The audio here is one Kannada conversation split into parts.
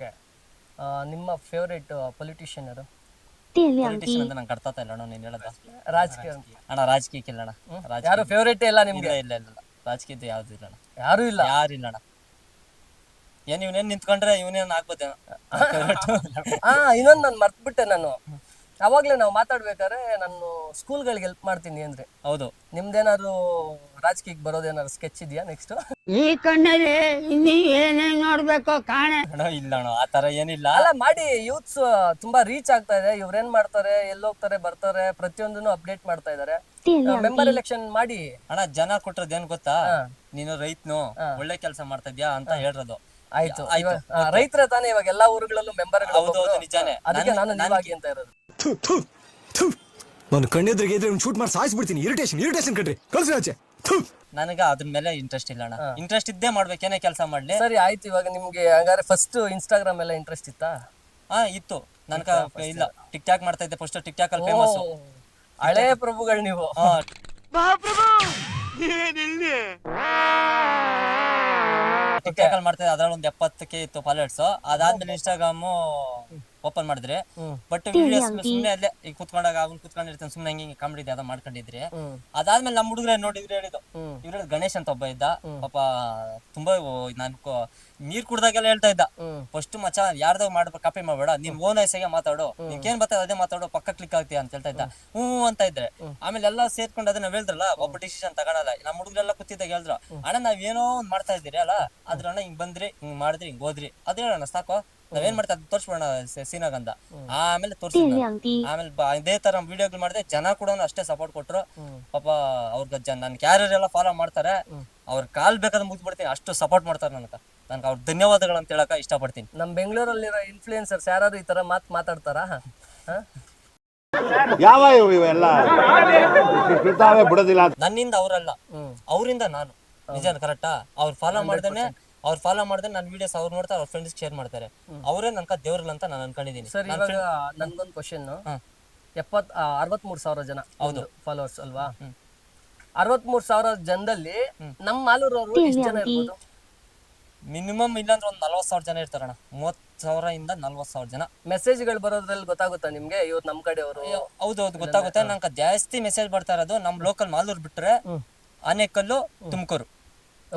ಓಕೆ. ನಿಮ್ಮ ಫೇವ್ರೇಟ್ ಪೊಲಿಟಿಷಿಯನ್ ಯಾರು? ಪೊಲಿಟಿಷಿಯನ್ ಅಂತ ನಂಗೆ ಅರ್ಥ ಇಲ್ಲ ಅಣ್ಣ ನೀನು ಹೇಳೋದು. ರಾಜಕೀಯ ಅಣ್ಣ ರಾಜಕೀಯಕ್ಕೆ ಇಲ್ಲ ಅಣ್ಣ. ಯಾರು ಫೇವ್ರೇಟ್ ಇಲ್ಲ ನಿಮ್ಗೆ? ಇಲ್ಲ ಇಲ್ಲ ಇಲ್ಲ ರಾಜಕೀಯದ್ದು ಯಾವ್ದು ಇಲ್ಲ ಅಣ್ಣ. ಯಾರು ಇಲ್ಲ. ಯಾರಿಲ್ಲ ಅಣ್ಣ. ಏನ್ ಇವನೇನ್ ನಿಂತ್ಕೊಂಡ್ರೆ ಇವನೇನ್ ಆಗ್ಬೋದೇನೋ. ಇನ್ನೊಂದು ನಾನು ಮರ್ತ್ಬಿಟ್ಟೆ. ನಾನು ಅವಾಗ್ಲೇ ನಾವು ಮಾತಾಡ್ಬೇಕಾದ್ರೆ ನಾನು ಸ್ಕೂಲ್ಗಳಿಗೆ ಹೆಲ್ಪ್ ಮಾಡ್ತೀನಿ ಅಂದ್ರೆ. ಹೌದು. ನಿಮ್ದೇನಾದ್ರು ರಾಜಕೀಯಕ್ಕೆ ಬರೋದೇನಾದ್ರು ಸ್ಕೆಚ್ ಇದೆಯಾ ನೆಕ್ಸ್ಟ್? ಈ ಕಣ್ಣಲ್ಲಿ ಇನ್ನೀ ಏನೇನ್ ನೋಡ್ಬೇಕೋ ಕಾಣೆ. ಅಣ್ಣ ಇಲ್ಲ ಅಣ್ಣ ಆ ತರ ಏನಿಲ್ಲ. ಅಲ್ಲ ಮಾಡಿ, ಯೂತ್ಸ್ ತುಂಬಾ ರೀಚ್ ಆಗ್ತಾ ಇದೆ. ಇವ್ರೇನ್ ಮಾಡ್ತಾರೆ, ಎಲ್ಲೋಗ್ತಾರೆ ಬರ್ತಾರೆ, ಪ್ರತಿಯೊಂದನ್ನು ಅಪ್ಡೇಟ್ ಮಾಡ್ತಾ ಇದಾರೆ. ಮೆಂಬರ್ ಎಲೆಕ್ಷನ್ ಮಾಡಿ. ಅಣ್ಣ ಜನ ಕೊಟ್ಟರದ್ ಏನ್ ಗೊತ್ತಾ, ನೀನು ರೈತನು ಒಳ್ಳೆ ಕೆಲಸ ಮಾಡ್ತಾ ಇದ್ಯಾ ಅಂತ ಹೇಳಿರೋದು. ಆಯ್ತು, ರೈತರ ತಾನೇ ಇವಾಗ ಎಲ್ಲಾ ಊರುಗಳಲ್ಲೂ ಮೆಂಬರ್. ಹೌದು ನಿಜಾನೇ. ಅದಕ್ಕೆ ನಾನು ನೀವಾಗಿ ಅಂತ ಇರೋದು. ನಾನು ಕಣ್ಣೆದ್ರಿಗೆ ಇದ್ರೆ ಶೂಟ್ ಮಾಡಿ ಸಾಯಿಸ್ಬಿಡ್ತೀನಿ. ಇರಿಟೇಷನ್ ಕಣ್ರಿ, ಕಳ್ಸಿ ಆಚೆ. ನನಗೆ ಅದ್ರ ಮೇಲೆ ಇಂಟ್ರೆಸ್ಟ್ ಇಲ್ಲ ಅಣ್ಣ. ಇಂಟ್ರೆಸ್ಟ್ ಇದ್ದೇ ಮಾಡ್ಬೇಕೇನೇ ಕೆಲಸ ಮಾಡ್ಲಿ. ಸರಿ ಆಯ್ತು. ಇವಾಗ ನಿಮ್ಗೆ ಹಂಗಾರೆ ಫಸ್ಟ್ ಇನ್ಸ್ಟಾಗ್ರಾಮ್ ಎಲ್ಲ ಇಂಟ್ರೆಸ್ಟ್ ಇತ್ತಾ? ಇತ್ತು. ನನ್ಕ ಇಲ್ಲ, ಟಿಕ್ ಟಾಕ್ ಮಾಡ್ತಾ ಇದ್ದೆ ಫಸ್ಟ್. ಟಿಕ್ ಟಾಕ್ ಅಲ್ಲಿ ಫೇಮಸ್. ಹಳೆ ಪ್ರಭುಗಳು ನೀವು. ಟಿಕ್ ಟಾಕ್ ಅಲ್ಲಿ ಮಾಡ್ತಾ ಇದ್ದೆ. ಅದ್ರಲ್ಲಿ ಒಂದು 70K ಇತ್ತು ಫಾಲೋವರ್ಸ್. ಅದಾದ್ಮೇಲೆ ಇನ್ಸ್ಟಾಗ್ರಾಮ್ ಓಪನ್ ಮಾಡಿದ್ರೆ, ಬಟ್ ವಿಡಿಯೋಸ್ ಸುಮ್ಮನೆ ಅಲ್ಲೇ ಈಗ ಕುತ್ಕೊಂಡಾಗ ಅವ್ನು ಕುತ್ಕೊಂಡಿರ್ತಾನೆ ಸುಮ್ಮನೆ ಹಿಂಗೆ ಕಾಮಿಡಿ ಯಾವ್ದೋ ಮಾಡ್ಕೊಂಡಿದ್ರಿ. ಅದಾದ್ಮೇಲೆ ನಮ್ಮ ಹುಡುಗರೇ ನೋಡಿದ್ರೆ ಹೇಳಿದ್ದು, ಇವ್ರ ಗಣೇಶ್ ಅಂತ ಒಬ್ಬ ಇದ್ದ ಪಾಪ. ತುಂಬಾ ನಾನು ನೀರ್ ಕುಡ್ದಾಗೆಲ್ಲ ಹೇಳ್ತಾ ಇದ್ದ, ಫಸ್ಟ್ ಮಚ್ಚ ಯಾರ್ದೋ ಮಾಡ್ಬೇಕು, ಕಾಪಿ ಮಾಡ್ಬೇಡ, ನೀನ್ ಓನ್ ವಯಸ್ಸಿಗೆ ಮಾತಾಡು, ನಿನ್ಗೇನ್ ಬರ್ತದೆ ಅದೇ ಮಾತಾಡು, ಪಕ್ಕ ಕ್ಲಿಕ್ ಆಗ್ತೀಯ ಅಂತ ಹೇಳ್ತಾ ಇದ್ದ. ಅಂತ ಇದ್ರೆ ಆಮೇಲೆ ಎಲ್ಲಾ ಸೇರ್ಕೊಂಡು ಅದನ್ನ ಹೇಳಿದ್ರಲ್ಲ, ಒಬ್ಬ ಡಿಸಿಷನ್ ತಗೊಳಲ್ಲ. ನಮ್ಮ ಹುಡುಗರೆಲ್ಲ ಕೂತಿದ್ದಾಗ ಹೇಳಿದ್ರು, ಅಣ್ಣ ನಾವ್ ಏನೋ ಒಂದ್ ಮಾಡ್ತಾ ಇದ್ದೀರಿ ಅಲ್ಲ, ಅದ್ರ ಅಣ್ಣ ಹಿಂಗ್ ಬಂದ್ರಿ, ಹಿಂಗ್ ಮಾಡಿದ್ರಿ, ಹಿಂಗ್ ಹೋದ್ರಿ, ಅದ್ ಹೇಳೋಣ ಸಾಕು, ನಾವೇನ್ ಮಾಡ್ತಾ ತೋರ್ಸ್ಬಿಡೋಣ ಸೀನಾಗಂದ. ಆಮೇಲೆ ತೋರ್ಸಿದ್ವಿ. ಆಮೇಲೆ ಇದೇ ತರ ವಿಡಿಯೋಗಳು ಮಾಡಿದೆ. ಜನ ಕೂಡ ಅಷ್ಟೇ ಸಪೋರ್ಟ್ ಕೊಟ್ರು ಪಾಪ. ಅವ್ರಿಗೆ ನನ್ ಕ್ಯಾರಿಯರ್ ಫಾಲೋ ಮಾಡ್ತಾರೆ. ಅವ್ರ ಕಾಲ್ ಬೇಕಾದ್ರೆ ಮುಗ್ದ್ಬಿಡ್ತೀನಿ, ಅಷ್ಟು ಸಪೋರ್ಟ್ ಮಾಡ್ತಾರೆ ನನ್ಗೆ ಅವ್ರ ಧನ್ಯವಾದಗಳಂತ ಹೇಳಕ ಇಷ್ಟಪಡ್ತೀನಿ. ನಮ್ ಬೆಂಗಳೂರಲ್ಲಿರೋ ಇನ್ಫ್ಲೂಯೆನ್ಸರ್ಸ್ ಯಾರು ಈ ತರ ಮಾತಾಡ್ತಾರಾ? ಯಾವ ಇವೆಲ್ಲ ಬಿಡೋದಿಲ್ಲ. ನನ್ನಿಂದ ಅವರಲ್ಲ, ಅವರಿಂದ ನಾನು. ನಿಜ ಕರೆಕ್ಟಾ? ಅವ್ರು ಫಾಲೋ ಮಾಡ್ದೆ ನನ್ನ ವಿಡಿಯೋಸ್ ಅವ್ರು ನೋಡ್ತಾರೆ, ಅವ್ರ ಫ್ರೆಂಡ್ಸ್ ಶೇರ್ ಮಾಡ್ತಾರೆ. ಅವರೇ ನನ್ಕ ದೇವ್ರಲ್ಲ ಅಂತ ನಾನು ಅನ್ಕೊಂಡಿದ್ದೀನಿ. ಸರ್ ಇವಾಗ ನನ್ಗೊಂದು ಕ್ವಶನ್. 63,000 ಜನ ಹೌದು ಫಾಲೋವರ್ಸ್ ಅಲ್ವಾ? 63,000 ಜನದಲ್ಲಿ ನಮ್ಮ ಮಾಲೂರವರು ಎಷ್ಟು ಜನ ಇರ್ಬೋದು? ಮಿನಿಮಮ್ ಇಲ್ಲಾಂದ್ರೆ ಒಂದ್ 40,000 ಜನ ಇರ್ತಾರಣ್ಣ. 30,000 ಇಂದ 40,000 ಜನ. ಮೆಸೇಜ್ಗಳು ಬರೋದ್ರಲ್ಲಿ ಗೊತ್ತಾಗುತ್ತಾ ನಿಮ್ಗೆ ಇವ್ರು ನಮ್ ಕಡೆಯವರು? ಹೌದೌದು ಗೊತ್ತಾಗುತ್ತೆ. ನಂಗೆ ಜಾಸ್ತಿ ಮೆಸೇಜ್ ಬರ್ತಾ ಇರೋದು ನಮ್ ಲೋಕಲ್ ಮಾಲೂರ್ ಬಿಟ್ರೆ Anekal, Tumakuru.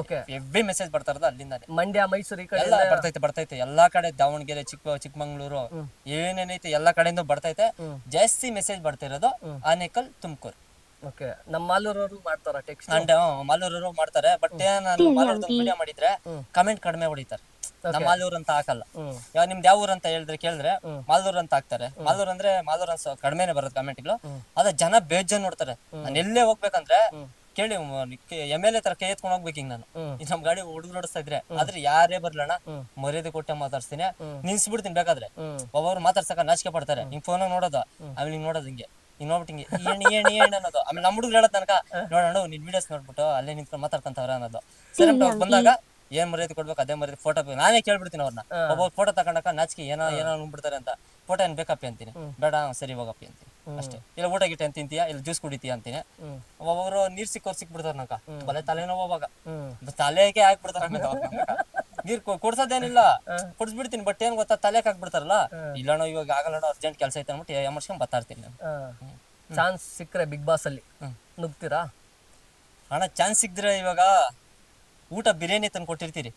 Okay. Every message ಬರ್ತಾ ಇರೋದು ಅಲ್ಲಿಂದಾನೆ. ಮಂಡ್ಯ, ಮೈಸೂರು ಈ ಕಡೆ ಎಲ್ಲ ಬರ್ತೈತೆ ಎಲ್ಲಾ ಕಡೆ. ದಾವಣಗೆರೆ, ಚಿಕ್ಕಮಂಗ್ಳೂರು ಏನೇನೈತೆ ಎಲ್ಲಾ ಕಡೆಯಿಂದ ಬರ್ತೈತೆ. ಜಾಸ್ತಿ ಮೆಸೇಜ್ ಬರ್ತಾ ಇರೋದು ಆನೇಕಲ್, ತುಮಕೂರು. ಓಕೆ. ನಮ್ಮ ಮಾಲೂರವರು ಮಾಡ್ತಾರ ಟೆಕ್ಸ್ಟ್? ಮಾಲೂರವರು ಮಾಡ್ತಾರೆ. ಬಟ್ ನಾನು ಮಾಲೂರ್ದು ವಿಡಿಯೋ ಮಾಡಿದ್ರೆ ಕಮೆಂಟ್ ಕಡಿಮೆ ಹೊಡಿತಾರೆ. ನಮ್ಮ ಮಾಲೂರ್ ಅಂತ ಹಾಕಲ್ಲ. ಇವಾಗ ನಿಮ್ದು ಯಾವ ಊರ್ ಅಂತ ಕೇಳಿದ್ರೆ ಮಾಲೂರ್ ಅಂತ ಹಾಕ್ತಾರೆ. ಮಾಲೂರ್ ಅಂದ್ರೆ ಮಾಲೂರ್ ಅನ್ಸೋ ಕಡಿಮೆನೆ ಬರುತ್ತೆ ಕಮೆಂಟ್ಗಳು. ಅದ ಜನ ಬೇಜಾನ್ ನೋಡ್ತಾರೆ. ನಾನು ಎಲ್ಲೇ ಹೋಗ್ಬೇಕಂದ್ರೆ ಕೇಳಿ MLA ತರ ಕೈ ಎತ್ಕೊಂಡು ಹೋಗ್ಬೇಕು. ಹಿಂಗ್ ನಾನು ನಮ್ ಗಾಡಿ ಹುಡುಗರು ಓಡಿಸ್ತಾ ಇದ್ರೆ ಆದ್ರೆ ಯಾರೇ ಬರ್ಲಣ್ಣ ಮರ್ಯಾದೆ ಕೊಟ್ಟೆ ಮಾತಾಡ್ತೀನಿ, ನಿಲ್ಸ್ಬಿಡ್ತೀನಿ. ಬೇಕಾದ್ರೆ ಒಬ್ಬರು ಮಾತಾಡ್ಸಕ ನಾಚಿಕೆ ಪಡ್ತಾರೆ. ಹಿಂಗ್ ಫೋನಾಗ ನೋಡೋದು, ಆಮೇಲೆ ಹಿಂಗ್ ನೋಡೋದು, ಹಿಂಗೆ ಹಿಂಗ್ ನೋಡ್ಬಿಟ್ಟು ಹಿಂಗೆ ಏಣಿ ಅನ್ನೋದು. ಆಮೇಲೆ ನಮ್ಮ ಹುಡುಗರು ಹೇಳೋದ್ ತನಕ ನೋಡೋಣ ನಿನ್ ವಿಡಿಯೋಸ್ ನೋಡ್ಬಿಟ್ಟು ಅಲ್ಲೇ ನಿಂತ್ಕೊಂಡು ಮಾತಾಡ್ಕೊಂತವ್ರ ಅನ್ನೋದು. ಸರಿ ಬಂದಾಗ ಏನ್ ಮರ್ಯಾದೆ ಕೊಡ್ಬೇಕು ಅದೇ ಮರ್ಯಾದೆ. ಫೋಟೋ ನಾನೇ ಕೇಳ್ಬಿಡ್ತೀನಿ ಅವ್ರನ್ನ. ಒಬ್ಬ ಫೋಟೋ ತಗೊಂಡಾಕ ನಾಚಿಕೆ ಏನೋ ಅಂದ್ಬಿಡ್ತಾರೆ ಅಂತ. ಫೋಟೋ ಏನ್ ಬೇಕಪ್ಪಿ ಅಂತೀನಿ. ಬೇಡ ಸರಿ ಹೋಗಪ್ಪಿ ಅಂತೀನಿ ಅಷ್ಟೇ. ಇಲ್ಲ ಊಟ ಗಿಟ್ಟ ಅಂತ ತಿಂತೀಯಾ, ಇಲ್ಲ ಜ್ಯೂಸ್ ಕುಡಿತೀಯ ಅಂತೀನಿ. ಒಬ್ಬೊಬ್ರು ನೀರ್ ಸಿಕ್ಬಿಡ್ತಾರ ನಂಗ. ಬಲೆ ತಲೆನೋವು ಅವಾಗ ತಲೆಗೆ ಹಾಕ್ಬಿಡ್ತಾರ. ನೀರ್ ಕೊಡ್ಸೋದೇನಿಲ್ಲ, ಕುಡ್ಸ್ಬಿಡ್ತೀನಿ. ಬಟ್ ಏನ್ ಗೊತ್ತಾ, ತಲೆಗೆ ಹಾಕ್ಬಿಡ್ತಾರಲ್ಲ. ಇಲ್ಲಣ್ಣ ಇವಾಗ ಆಗಲ್ಲಣ್ಣ ಅರ್ಜೆಂಟ್ ಕೆಲಸ ಐತೆ ಅಂದ್ಬಿಟ್ಟು ಎಮರ್ಸ್ಕೊಂಡ್ ಬರ್ತಾ ಇರ್ತೀನಿ. ಚಾನ್ಸ್ ಸಿಕ್ಕರೆ ಬಿಗ್ ಬಾಸ್ ಅಲ್ಲಿ ನುಗ್ತೀರಾ? ಅಣ್ಣ ಚಾನ್ಸ್ ಸಿಕ್ಕಿದ್ರೆ ಇವಾಗ ಊಟ ಬಿರಿಯಾನಿ ತಂದು ಕೊಟ್ಟಿರ್ತೀರಿ,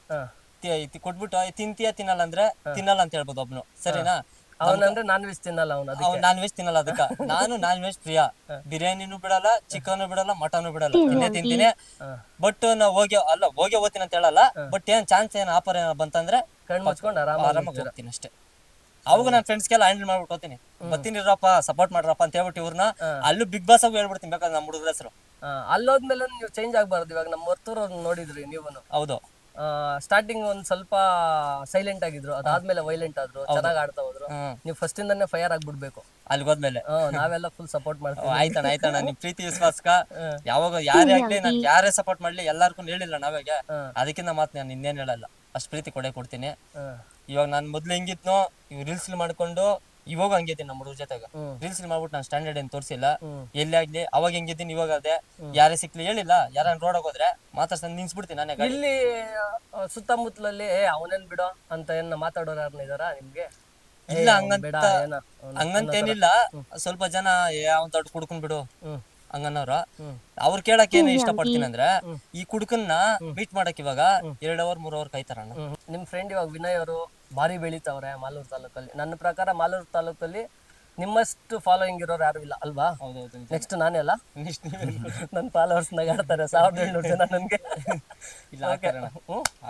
ಕೊಟ್ಬಿಟ್ಟು ತಿಂತೀಯ ತಿನ್ನಲ್ಲ ಅಂದ್ರೆ ತಿನ್ನಲ್ಲ ಅಂತ ಹೇಳ್ಬೋದು ಒಬ್ನು. ಸರಿನಾ? ಅವನಂದ್ರೆ ನಾನ್ ವೆಜ್ ತಿನ್ನಲ್ಲ. ನಾನ್ ವೆಜ್ ತಿನ್ನಲ್ಲ. ಅದಕ್ಕ ನಾನು ನಾನ್ ವೆಜ್ ಪ್ರಿಯ. ಬಿರಿಯಾನಿನೂ ಬಿಡಲ್ಲ, ಚಿಕನ್ ಬಿಡಲ್ಲ, ಮಟನ್ ಬಿಡಲ್ಲ, ತಿಂತೀನಿ. ಬಟ್ ನಾ ಹೋಗಿ ಹೋಗ್ತೀನಿ ಅಂತ ಹೇಳಲ್ಲ. ಬಟ್ ಏನ್ ಚಾನ್ಸ್ ಏನ್ ಆಫರ್ ಏನ ಬಂತಂದ್ರೆ ಕಣ್ಮುಚ್ಕೊಂಡು ಆರಾಮಾಗಿ ಹೋಗ್ತೀನಿ ಅಷ್ಟೇ. ಅವಾಗ ನನ್ನ ಫ್ರೆಂಡ್ಸ್ಗೆಲ್ಲ ಹ್ಯಾಂಡಲ್ ಮಾಡ್ಬಿಟ್ಟು ಹೋಗ್ತೀನಿ. ಬರ್ತೀನಿರಪ್ಪ ಸಪೋರ್ಟ್ ಮಾಡ್ರಪ್ಪ ಅಂತ ಹೇಳ್ಬಿಟ್ಟು ಇವ್ರನ್ನ ಅಲ್ಲೂ ಬಿಗ್ ಬಾಸ್ ಆಗಿ ಹೇಳ್ಬಿಡ್ತೀನಿ. ಬೇಕಾದ್ರೆ ನಮ್ಮ ಹುಡುಗರ ಹೆಸರು. ಅಲ್ಲೋದ್ಮೇಲೆ ನೀವು ಚೇಂಜ್ ಆಗ್ಬಾರ್ದು. ಇವಾಗ ನಮ್ಮ ಹೊರ್ತೂರವ್ರನ್ನ ನೋಡಿದ್ರಿ ನೀವು? ಹೌದು. ಸ್ಟಾರ್ಟಿಂಗ್ ಒಂದ್ ಸ್ವಲ್ಪ ಸೈಲೆಂಟ್ ಆಗಿದ್ರು, ಅದಾದ್ಮೇಲೆ ವೈಲೆಂಟ್ ಆದ್ರು, ಚೆನ್ನಾಗ್ ಆಡ್ತಾ ಹೋದ್ರು. ನೀವು ಫಸ್ಟ್ ಇಂದಾನೆ ಫೈರ್ ಆಗ್ಬಿಡ್ಬೇಕು ಅಲ್ಲಿಗೆ ಹೋದ್ಮೇಲೆ. ನಾವೆಲ್ಲ ಫುಲ್ ಸಪೋರ್ಟ್ ಮಾಡ್ತೀವಿ. ಆಯ್ತಣ್ಣ ನಿಮ್ ಪ್ರೀತಿ ವಿಶ್ವಾಸಕ ಯಾವಾಗ ಯಾರೇ ಆಗ್ಲಿ, ನನ್ ಯಾರೇ ಸಪೋರ್ಟ್ ಮಾಡ್ಲಿ ಎಲ್ಲಾರ್ಗು ಹೇಳಿಲ್ಲ ನಾವಾಗ. ಅದಕ್ಕಿಂತ ಮಾತು ನಾನು ಇನ್ನೇನ್ ಹೇಳಲ್ಲ, ಅಷ್ಟ್ ಪ್ರೀತಿ ಕೊಡ್ತೀನಿ. ಇವಾಗ ನಾನ್ ಮೊದ್ಲು ಹೆಂಗಿದ್ನೋ ಇವ್ ರೀಲ್ಸ್ ಮಾಡ್ಕೊಂಡು ಇವಾಗ ಹಂಗಿದ್ದೀನಿ ನಮ್ಮ ಹುಡುಗ ಜೊತೆಗ ರೀಲ್ಸ್ ಮಾಡ್ಬಿಟ್ಟು ನಾನು ಸ್ಟ್ಯಾಂಡರ್ಡ್ ಏನ್ ತೋರಿಸಿಲ್ಲ. ಎಲ್ಲಿ ಆಗ್ಲಿ ಅವಾಗ ಹೆಂಗಿದ್ದೀನಿ ಇವಾಗ ಅದೇ. ಯಾರೇ ಸಿಕ್ಲಿ ಹೇಳಿಲ್ಲ, ಯಾರ ರೋಡ್ ಹೋದ್ರೆ ಮಾತಾಡ್ಸಂದ್ ನಿನ್ಸ್ಬಿಡ್ತೀನಿ ನಾನೇ ಗಾಡಿ. ಇಲ್ಲಿ ಸುತ್ತಮುತ್ತಲಲ್ಲಿ ಅವನೇನ್ ಬಿಡೋ ಅಂತ ಏನ್ ಮಾತಾಡೋರು ಯಾರನ್ನ ಇದಾರ ನಿಮ್ಗೆ? ಇಲ್ಲ ಬೇಡ ಏನೋ ಹಂಗಂತೇನಿಲ್ಲ. ಸ್ವಲ್ಪ ಜನ ಅವ್ನ್ ದೊಡ್ಡ ಕುಡ್ಕೊಂಡ್ ಬಿಡು ಹಂಗನ್ನೋರ. ಅವ್ರು ಕೇಳಕ್ ಏನ್ ಇಷ್ಟಪಡ್ತೀನಿ ಅಂದ್ರೆ, ಈ ಕುಡ್ಕನ್ನ ಮೀಟ್ ಮಾಡಕ್ ಇವಾಗ 2 ಅವರ್ 3 ಅವರ್ ಕಾಯ್ತಾರಣ್ಣ. ನಿಮ್ ಫ್ರೆಂಡ್ ಇವಾಗ ವಿನಯ್ ಅವರು ಭಾರಿ ಬೆಳೀತಾವ್ರೆ ಮಾಲೂರು ತಾಲೂಕಲ್ಲಿ. ನನ್ನ ಪ್ರಕಾರ ಮಾಲೂರು ತಾಲೂಕಲ್ಲಿ ನಿಮ್ಮಷ್ಟು ಫಾಲೋಯಿಂಗ್ ಇರೋರು ಯಾರು ಇಲ್ಲ ಅಲ್ವಾ? ಹೌದೌದು. ನೆಕ್ಸ್ಟ್ ನಾನೇ ಅಲ್ಲ, ನನ್ನ ಫಾಲೋವರ್ಸ್ ನಗಾಡ್ತಾರೆ 1700 ಜನ ನನ್ಗೆ. ಇಲ್ಲ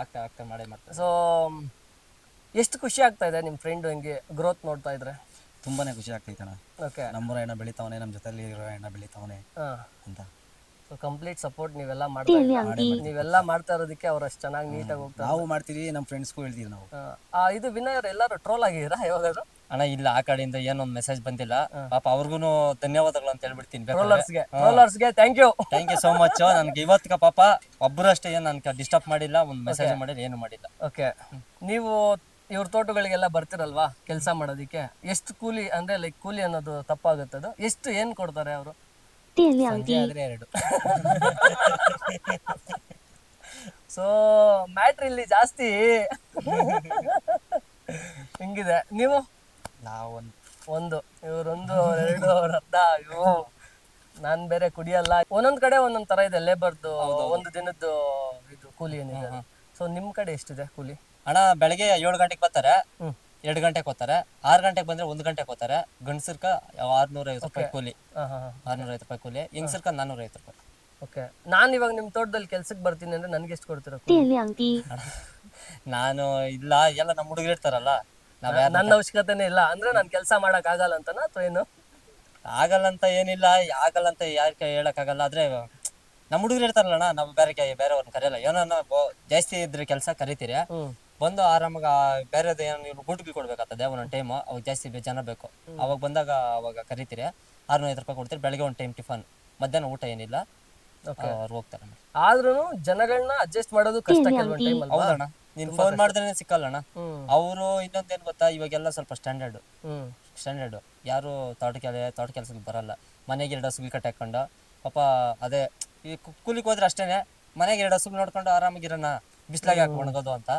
ಆಗ್ತಾ ಮಾಡೇ ಮಾಡ್ತಾರೆ. ಸೊ ಎಷ್ಟು ಖುಷಿ ಆಗ್ತಾ ಇದೆ ನಿಮ್ ಫ್ರೆಂಡ್ ಹಿಂಗೆ ಗ್ರೋತ್ ನೋಡ್ತಾ ಇದ್ರೆ? ತುಂಬಾನೇ ಖುಷಿ ಆಗ್ತೈತಣ್ಣ. ಓಕೆ, ನಮ್ಮೂರ ಹೆಣ್ಣ ಬೆಳಿತಾವನೆ, ನಮ್ಮ ಜೊತೆಲಿ ಇರೋ ಹೆಣ್ಣ ಬೆಳಿತಾವನೆ ಅಂತ. ಸೊ ಕಂಪ್ಲೀಟ್ ಸಪೋರ್ಟ್ ನೀವೆಲ್ಲ ಮಾಡ್ತಾ ಇರೋದಕ್ಕೆ ಅವ್ರು ಅಷ್ಟು ಚೆನ್ನಾಗಿ ನೀಟಾಗಿ ಹೋಗ್ತಾರೆ. ನಾವು ಮಾಡ್ತೀವಿ, ನಮ್ಮ ಫ್ರೆಂಡ್ಸ್ಗೂ ಹೇಳ್ತೀವಿ ನಾವು. ಇದು ವಿನಯ್ ಅವ್ರು ಎಲ್ಲರೂ ಟ್ರೋಲ್ ಆಗಿದ್ದೀರಾ ಯಾವಾಗಾದ್ರು? ಅಣ್ಣ ಇಲ್ಲ, ಆ ಕಡೆಯಿಂದ ಏನೊಂದ್ ಮೆಸೇಜ್ ಬಂದಿಲ್ಲ. ಪಾಪ ಅವ್ರಿಗೂ ಧನ್ಯವಾದಗಳು ಅಂತ ಹೇಳ್ಬಿಡ್ತೀನಿ. ಟ್ರೋಲರ್ಸ್ಗೆ ಥ್ಯಾಂಕ್ ಯು ಸೋ ಮಚ್. ನನ್ಗೆ ಇವತ್ತಿಗೆ ಪಾಪ ಒಬ್ರು ಅಷ್ಟೇ ಏನ್ ನನ್ಗೆ ಡಿಸ್ಟರ್ಬ್ ಮಾಡಿಲ್ಲ, ಒಂದ್ ಮೆಸೇಜ್ ಮಾಡಿಲ್ಲ, ಏನು ಮಾಡಿಲ್ಲ. ಓಕೆ, ನೀವು ಇವ್ರ ತೋಟಗಳಿಗೆಲ್ಲ ಬರ್ತಿರಲ್ವಾ ಕೆಲಸ ಮಾಡೋದಿಕ್ಕೆ? ಎಷ್ಟು ಕೂಲಿ ಅಂದ್ರೆ ಲೈಕ್ ಕೂಲಿ ಅನ್ನೋದು ತಪ್ಪಾಗುತ್ತದು, ಎಷ್ಟು ಏನ್ ಕೊಡ್ತಾರೆ ಅವರು? ಸಂಜೆ ಆದ್ರೆ 2. ಸೊ ಮ್ಯಾಟ್ರ್ ಇಲ್ಲಿ ಜಾಸ್ತಿ ಹಿಂಗಿದೆ. ನೀವು ನಾವು ಒಂದು ಇವ್ರೊಂದು 2 ಅವ್ರ ಅರ್ಧ. ಅಯ್ಯೋ ನಾನ್ ಬೇರೆ ಕುಡಿಯಲ್ಲ. ಒಂದೊಂದ್ ಕಡೆ ಒಂದೊಂದ್ ತರ ಇದೆ ಲೇಬರ್ದು ಒಂದು ದಿನದ್ದು ಇದು ಕೂಲಿ ಏನಿದೆ. ಸೊ ನಿಮ್ ಕಡೆ ಎಷ್ಟಿದೆ ಕೂಲಿ? ಅಣ್ಣ ಬೆಳಗ್ಗೆ 7 ಗಂಟೆಗೆ ಬರ್ತಾರೆ, 2 ಗಂಟೆಗೆ ಹೋಗ್ತಾರೆ. 6 ಗಂಟೆಗೆ ಬಂದ್ರೆ 1 ಗಂಟೆಗೆ ಹೋಗ್ತಾರೆ. ಗಂಡಸರ್ಕ 650 ರೂಪಾಯಿ ಕೂಲಿ, 650 ರೂಪಾಯಿ ಕೂಲಿ. ಹೆಂಗಸರ್ಕ 450 ರೂಪಾಯಿ. ಓಕೆ, ನಾನ್ ಇವಾಗ ನಿಮ್ ತೋಟದಲ್ಲಿ ಕೆಲ್ಸಕ್ಕೆ ಬರ್ತೀನಿ ಅಂದ್ರೆ ನನ್ಗೆ ಎಷ್ಟು ಕೊಡ್ತೀರಾ? ನಾನು ಇಲ್ಲ, ಎಲ್ಲ ನಮ್ಮ ಹುಡುಗರು ಇರ್ತಾರಲ್ಲ, ನನ್ನ ಅವಶ್ಯಕತೆನೇ ಇಲ್ಲ ಅಂದ್ರೆ ನಾನು ಕೆಲಸ ಮಾಡಕ್ ಆಗಲ್ಲ ಅಂತನಾ ಅಥವಾ ಏನು? ಆಗಲ್ಲ ಅಂತ ಏನಿಲ್ಲ, ಆಗಲ್ಲ ಅಂತ ಯಾಕೆ ಹೇಳಕ್ ಆಗಲ್ಲ. ಆದ್ರೆ ನಮ್ಮ ಹುಡುಗರು ಇರ್ತಾರಲ್ಲಣ್ಣ, ನಾವು ಬೇರೆಯವ್ರನ್ನ ಕರೆಯಲ್ಲ. ಏನೋ ಜಾಸ್ತಿ ಇದ್ರೆ ಕೆಲಸ ಕರಿತೀರಿ, ಬಂದು ಆರಾಮಾಗ ಬೇರೆದು ಏನು ನೀವು ಊಟಕ್ಕೆ ಕೊಡ್ಬೇಕಾಗ್ತದೆ ಒಂದೊಂದು ಟೈಮ್. ಅವಾಗ ಜಾಸ್ತಿ ಜನ ಬೇಕು, ಅವಾಗ ಬಂದಾಗ ಅವಾಗ ಕರಿತೀರಿ. 650 ರೂಪಾಯಿ ಕೊಡ್ತೀರಿ. ಬೆಳಗ್ಗೆ ಒಂದು ಟೈಮ್ ಟಿಫನ್, ಮಧ್ಯಾಹ್ನ ಊಟ ಏನಿಲ್ಲ, ಅವ್ರು ಹೋಗ್ತಾರೆ. ಆದ್ರೂ ಜನಗಳನ್ನ ಅಡ್ಜಸ್ಟ್ ಮಾಡೋದು ಕಷ್ಟ ಕೆಲವೊಂದು ಟೈಮ್ ಅಲ್ವಾ? ಹೌದಣ್ಣ, ನೀನ್ ಫೋನ್ ಮಾಡಿದ್ರೆ ಸಿಕ್ಕಲ್ಲಣ್ಣ. ಅವರು ಇನ್ನೊಂದೇನ್ ಗೊತ್ತಾ, ಇವಾಗೆಲ್ಲ ಸ್ವಲ್ಪ ಸ್ಟ್ಯಾಂಡರ್ಡ್. ಯಾರು ತೋಟ ಕೆಲಸಕ್ಕೆ ಬರಲ್ಲ. ಮನೆಗೆ 2 ಹಸುಗಳು ಕಟ್ಟಿ ಹಾಕೊಂಡು ಪಾಪ ಅದೇ ಈ ಕೂಲಿಗೆ ಹೋದ್ರೆ ಅಷ್ಟೇನೆ, ಮನೆಗೆ 2 ಹಸುಗಳು ನೋಡ್ಕೊಂಡು ಆರಾಮಾಗಿರೋಣ, ಬಿಸ್ಲಾಗಿ ಹಾಕಿ ಒಣಗೋದು ಅಂತ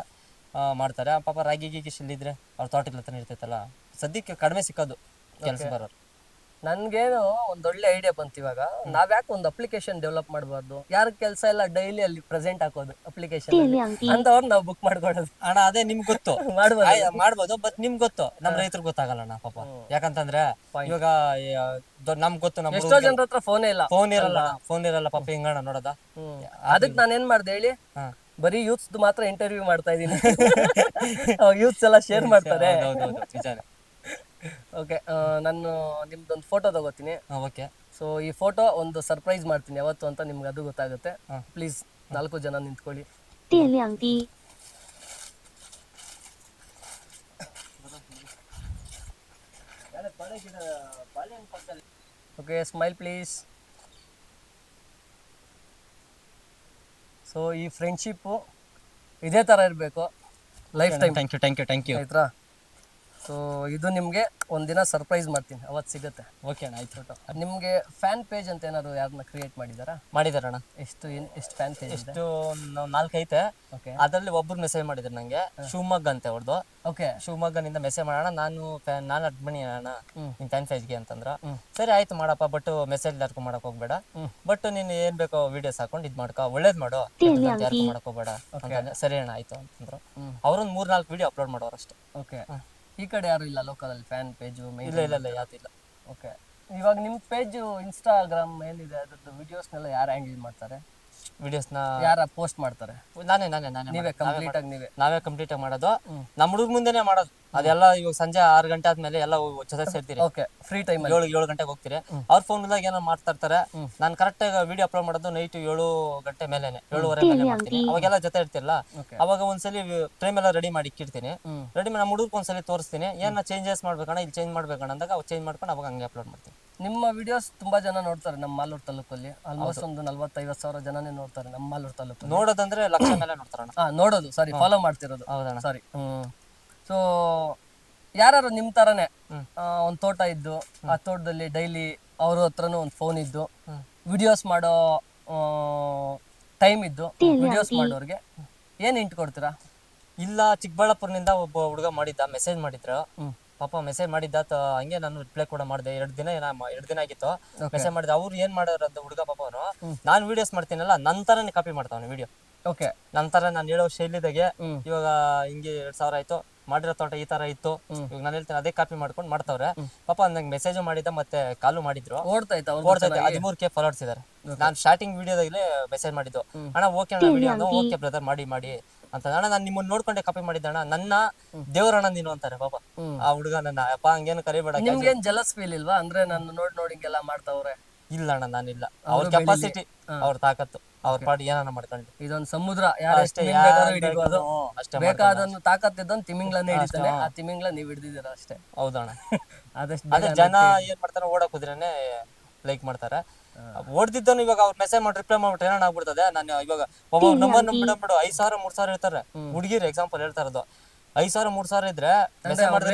ಮಾಡ್ತಾರೆ. ಪಾಪ ರಾಗಿ ಗೀಗಿ ಶಿಲ್ಲಿದ್ರೆ ಅವ್ರ ತೋಟಗಳ ಹತ್ರ ಇರ್ತೈತಲ್ಲ, ಸದ್ಯಕ್ಕೆ ಕಡಿಮೆ ಸಿಕ್ಕೋದು ಕೆಲಸ ಬರೋರು. ನನ್ಗೇನು ಒಂದೊಳ್ಳೆ ಐಡಿಯಾ ಬಂತು ಇವಾಗ. ನಾವ್ಯಾಕೆ ಒಂದು ಅಪ್ಲಿಕೇಶನ್ ಡೆವಲಪ್ ಮಾಡಬಾರ್ದು? ಯಾರ ಕೆಲಸ ಎಲ್ಲ ಡೈಲಿ ಅಲ್ಲಿ ಪ್ರೆಸೆಂಟ್ ಹಾಕೋದು ಅಪ್ಲಿಕೇಶನ್ ಅಂತವ್ರು ನಾವು ಬುಕ್ ಮಾಡ್ಕೊಡೋದು. ಅಣ್ಣ ಅದೇ ನಿಮ್ಗೆ ಗೊತ್ತು ಮಾಡ್ಬೋದು, ಬಟ್ ನಿಮ್ಗೆ ಗೊತ್ತು, ನಮ್ ರೈತರಿಗೆ ಗೊತ್ತಾಗಲ್ಲ ಪಾಪ. ಯಾಕಂತಂದ್ರೆ ಇವಾಗ ನಮ್ಗೆ ಗೊತ್ತು, ನಮ್ಮ ಎಷ್ಟೋ ಜನರ ಹತ್ರ ಫೋನ್ ಇರಲ್ಲ ಪಾಪ. ಹಿಂಗಣ್ಣ ನೋಡೋದ, ಅದಕ್ಕೆ ನಾನು ಏನ್ ಮಾಡ್ದೆ ಹೇಳಿ, ಬರೀ ಯೂತ್ಸ್ ಮಾತ್ರ ಇಂಟರ್ವ್ಯೂ ಮಾಡ್ತಾ ಇದೀನಿ. ಯೂತ್ಸ್ ಎಲ್ಲ ಶೇರ್ ಮಾಡ್ತಾರೆ. ಓಕೆ, ನಾನು ನಿಮ್ದೊಂದು ಫೋಟೋ ತಗೋತೀನಿ. ಓಕೆ, ಸೊ ಈ ಫೋಟೋ ಒಂದು ಸರ್ಪ್ರೈಸ್ ಮಾಡ್ತೀನಿ ಯಾವತ್ತು ಅಂತ ನಿಮ್ಗೆ ಅದು ಗೊತ್ತಾಗುತ್ತೆ. ಪ್ಲೀಸ್ 4 ಜನ ನಿಂತ್ಕೊಳ್ಳಿ. Okay, smile please. ಸೊ ಈ ಫ್ರೆಂಡ್ಶಿಪ್ಪು ಇದೇ ಥರ ಇರಬೇಕು ಲೈಫ್ ಟೈಮ್. ಥ್ಯಾಂಕ್ ಯು ಆಯ್ತಾ? ಸೊ ಇದು ನಿಮಗೆ ಒಂದಿನ ಸರ್ಪ್ರೈಸ್ ಮಾಡ್ತೀನಿ, ಅವತ್ತು ಸಿಗುತ್ತೆ. ಓಕೆ ಅಣ್ಣ, ಆಯ್ತು. ನಿಮಗೆ ಫ್ಯಾನ್ ಪೇಜ್ ಅಂತ ಏನಾದ್ರು ಯಾರನ್ನ ಕ್ರಿಯೇಟ್ ಮಾಡಿದಾರಣ್ಣ? ಎಷ್ಟು ಫ್ಯಾನ್ ಪೇಜ್? ಎಷ್ಟು 4 ಐತೆ. ಓಕೆ, ಅದ್ರಲ್ಲಿ ಒಬ್ರು ಮೆಸೇಜ್ ಮಾಡಿದ್ರು ನಂಗೆ, ಶಿವಮೊಗ್ಗ ಅಂತ ಅವ್ರದ್ದು. ಓಕೆ, ಶಿವಮೊಗ್ಗನಿಂದ ಮೆಸೇಜ್ ಮಾಡೋಣ, ನಾನು ಅಡ್ಮಿನಿ ಅಣ್ಣ ನಿನ್ ಫ್ಯಾನ್ ಪೇಜ್ಗೆ ಅಂತಂದ್ರ. ಸರಿ ಆಯ್ತು ಮಾಡಪ್ಪ, ಬಟ್ ಮೆಸೇಜ್ ಯಾರಿಗೂ ಮಾಡಕ್ ಹೋಗ್ಬೇಡ, ಬಟ್ ನೀನ್ ಏನ್ ಬೇಕೋ ವಿಡಿಯೋಸ್ ಹಾಕೊಂಡು ಇದ್ ಮಾಡ್ಕೊ, ಒಳ್ಳೇದ್ ಮಾಡು, ಯಾರಿಗೂ ಮಾಡಕ್ ಹೋಗ್ಬೇಡ ಅಂತಂದ್ರೆ. ಸರಿ ಅಣ್ಣ ಆಯ್ತು ಅಂತಂದ್ರು. ಅವ್ರೊಂದ್ 3-4 ವಿಡಿಯೋ ಅಪ್ಲೋಡ್ ಮಾಡೋರು ಅಷ್ಟೇ. ಓಕೆ, ಈ ಕಡೆ ಯಾರು ಇಲ್ಲ ಲೋಕಲ್ ಅಲ್ಲಿ ಫ್ಯಾನ್ ಪೇಜು? ಇಲ್ಲ ಯಾವ್ದಿಲ್ಲ. ಓಕೆ, ಇವಾಗ ನಿಮ್ ಪೇಜ್ ಇನ್ಸ್ಟಾಗ್ರಾಮ್ ಏನಿದೆ ಅದ್ರದ್ದು ವಿಡಿಯೋಸ್ನೆಲ್ಲ ಯಾರು ಹ್ಯಾಂಡಲ್ ಮಾಡ್ತಾರೆ? ವಿಡಿಯೋಸ್ನ ಯಾರ ಪೋಸ್ಟ್ ಮಾಡ್ತಾರೆ? ನಾವೇ ಕಂಪ್ಲೀಟ್ ಆಗಿ ಮಾಡೋದು. ನಮ್ಮ ಹುಡುಗ ಮುಂದೆನೆ ಮಾಡೋದು ಅದೆಲ್ಲ. ಇವಾಗ ಸಂಜೆ 6 ಗಂಟೆ ಆದ್ಮೇಲೆ ಎಲ್ಲ ಜೊತೆ ಸೇರ್ತೀರಿ. ಓಕೆ, ಫ್ರೀ ಟೈಮ್ 7 ಗಂಟೆಗೆ ಹೋಗ್ತೀರಿ. ಅವ್ರ ಫೋನ್ದಾಗ ಏನೋ ಮಾಡ್ತಾ ಇರ್ತಾರೆ. ನಾನು ಕರೆಕ್ಟ್ ಆಗಿ ವಿಡಿಯೋ ಅಪ್ಲೋಡ್ ಮಾಡೋದು ನೈಟ್ 7 ಗಂಟೆ ಮೇಲೆನೆ, 7:30 ಮೇಲೆ ಮಾಡ್ತೀನಿ. ಅವಾಗೆಲ್ಲ ಜೊತೆ ಇರ್ತಿರಲ್ಲ, ಅವಾಗ ಒಂದ್ಸಲಿ ಫ್ರೇಮ್ ಎಲ್ಲ ರೆಡಿ ಮಾಡಿ ಇಕ್ಕಿರ್ತೀನಿ. ರೆಡಿ ಮಾಡಿ ನಮ್ಮ ಹುಡುಗಕ್ಕೆ ಒಂದ್ಸಲಿ ತೋರಿಸ್ತೀನಿ, ಏನ ಚೇಂಜಸ್ ಮಾಡ್ಬೇಕಣ್ಣ, ಇಲ್ಲಿ ಚೇಂಜ್ ಮಾಡ್ಬೇಕಣ್ಣ ಅಂದಾಗ ಅವಾಗ ಚೇಂಜ್ ಮಾಡ್ಕೊಂಡು ಅವಾಗ ಹಂಗೆ ಅಪ್ಲೋಡ್ ಮಾಡ್ತೀನಿ. ನಿಮ್ಮ ವಿಡಿಯೋಸ್ ತುಂಬಾ ಜನ ನೋಡ್ತಾರೆ ನಮ್ಮ ಮಾಲೂರು ತಾಲೂಕಲ್ಲಿ. ಆಲ್ಮೋಸ್ಟ್ ಒಂದು 40-50 ಸಾವಿರ ಜನನೇ ನೋಡ್ತಾರೆ ನಮ್ಮ ಮಾಲೂರು ತಾಲೂಕು. ನೋಡೋದಂದ್ರೆ ಲಕ್ಷ ಮೇಲೆ ನೋಡ್ತಾರಣ್ಣ. ನೋಡೋದು ಸಾರಿ, ಫಾಲೋ ಮಾಡ್ತಿರೋದು. ಹೌದಣ್ಣ, ಸಾರಿ. ಸೊ ಯಾರು ನಿಮ್ ತರನೇ ಒಂದ್ ತೋಟ ಇದ್ದು ಆ ತೋಟದಲ್ಲಿ ಡೈಲಿ ಅವ್ರ ಹತ್ರನೂ ಒಂದ್ ಫೋನ್ ಇದ್ದು ವಿಡಿಯೋಸ್ ಮಾಡೋ ಟೈಮ್ ಇದ್ದು ವಿಡಿಯೋಸ್ ಮಾಡೋರ್ಗೆ ಏನ್ ಹಿಂಟ್ ಕೊಡ್ತೀರಾ? ಇಲ್ಲ, ಚಿಕ್ಕಬಳ್ಳಾಪುರನಿಂದ ಒಬ್ಬ ಹುಡುಗ ಮಾಡಿದ್ದ, ಮೆಸೇಜ್ ಮಾಡಿದ್ರು. ಪಾಪ ಮೆಸೇಜ್ ಮಾಡಿದ್ದ, ಹಂಗೆ ನಾನು ರಿಪ್ಲೈ ಕೂಡ ಮಾಡಿದೆ. 2 ದಿನ ಆಗಿತ್ತು ಮೆಸೇಜ್ ಮಾಡಿದ. ಅವ್ರು ಏನ್ ಮಾಡೋರು ಅಂತ ಹುಡುಗ ಪಾಪ ಅವನು, ನಾನು ವಿಡಿಯೋಸ್ ಮಾಡ್ತೀನಲ್ಲ ನನ್ ತರನೇ ಕಾಪಿ ಮಾಡ್ತಾವನು ವಿಡಿಯೋ. ಓಕೆ, ನಂತರ ನಾನು ಹೇಳೋ ಶೈಲಿದಾಗೆ ಇವಾಗ ಹಿಂಗೆ 2000 ಆಯ್ತು, ಮಾಡಿರೋ ತೋಟ ಈ ತರ ಇತ್ತು, ಇವಾಗ ನಾನು ಹೇಳ್ತೇನೆ ಅದೇ ಕಾಪಿ ಮಾಡ್ಕೊಂಡು ಮಾಡ್ತಾವ್ರೆ. ಪಾಪ ನಂಗೆ ಮೆಸೇಜ್ ಮಾಡಿದ್ದ, ಮತ್ತೆ ಕಾಲು ಮಾಡಿದ್ರು. ಓಡ್ತೈತೆ 13K ಫಾಲೋವರ್ಸ್ ಇದಾರೆ. ನಾನು ಸ್ಟಾರ್ಟಿಂಗ್ ವಿಡಿಯೋದಾಗಲೇ ಮೆಸೇಜ್ ಮಾಡಿದ್ದು, ಅಣ್ಣ ಓಕೆ ಅಣ್ಣ ವಿಡಿಯೋ, ಓಕೆ ಬ್ರದರ್ ಮಾಡಿ ಅಂತ. ಅಣ್ಣ ನಾನು ನಿಮ್ಮನ್ನ ನೋಡ್ಕೊಂಡೆ ಕಾಪಿ ಮಾಡಿದ್ದಣ್ಣ, ನನ್ನ ದೇವರಣ್ಣ ನೀನು ಅಂತಾರೆ ಪಾಪ ಆ ಹುಡುಗ. ನನ್ನ ಅಪ್ಪ ಹಂಗೇನು ಕರಿಬೇಡ. ನಿಮ್ಗೇನ್ ಜಲಸ್ ಫೀಲ್ ಇಲ್ವಾ? ಅಂದ್ರೆ ನಾನು ನೋಡಿ ಹಿಂಗೆಲ್ಲ ಮಾಡ್ತಾವ್ರೆ. ಇಲ್ಲ ಅಣ್ಣ, ನಾನಿಲ್ಲ. ಅವ್ರ ಕೆಪಾಸಿಟಿ, ಅವ್ರ ತಾಕತ್ತು, ಅವ್ರ ಪಾಡಿ ಏನಾನ ಮಾಡ್ಕೊಂಡು. ಇದೊಂದು ಸಮುದ್ರ, ಯಾರಷ್ಟೇ ಬೇಕಾದನ್ನು ತಾಕತ್ತಿದ್ದೊಂದು ತಿಮಿಂಗ್ಲನ್ನೇ ಹಿಡಿತಾನೆ. ಆ ತಿಮಿಂಗ್ಲ ನೀವ್ ಹಿಡ್ದಿದ್ದೀರ ಅಷ್ಟೇ. ಹೌದಣ್ಣ. ಆದಷ್ಟು ಅದೇ ಜನ ಏನ್ ಮಾಡ್ತಾರ, ಓಡಕ್ ಹೋದ್ರೇನೆ ಲೈಕ್ ಮಾಡ್ತಾರೆ. ಓಡ್ದಿದ್ದನು ಇವಾಗ ಅವ್ರ ಮೆಸೇಜ್ ಮಾಡಿ ರಿಪ್ಲೈ ಮಾಡ್ಬಿಟ್ರೆ ಏನಾನ ಆಗ್ಬಿಡ್ತದೆ. ನಾನು ಇವಾಗ ಒಬ್ಬ ನಂಬರ್ ಬಿಡ್ಬಿಡು 5,000 3,000 ಇರ್ತಾರೆ ಹುಡುಗಿರು. ಎಕ್ಸಾಂಪಲ್ ಹೇಳ್ತಾ ಇರೋದು, 5,000 3,000 ಇದ್ರೆ ಮೆಸೇಜ್ ಮಾಡಿದ್ರೆ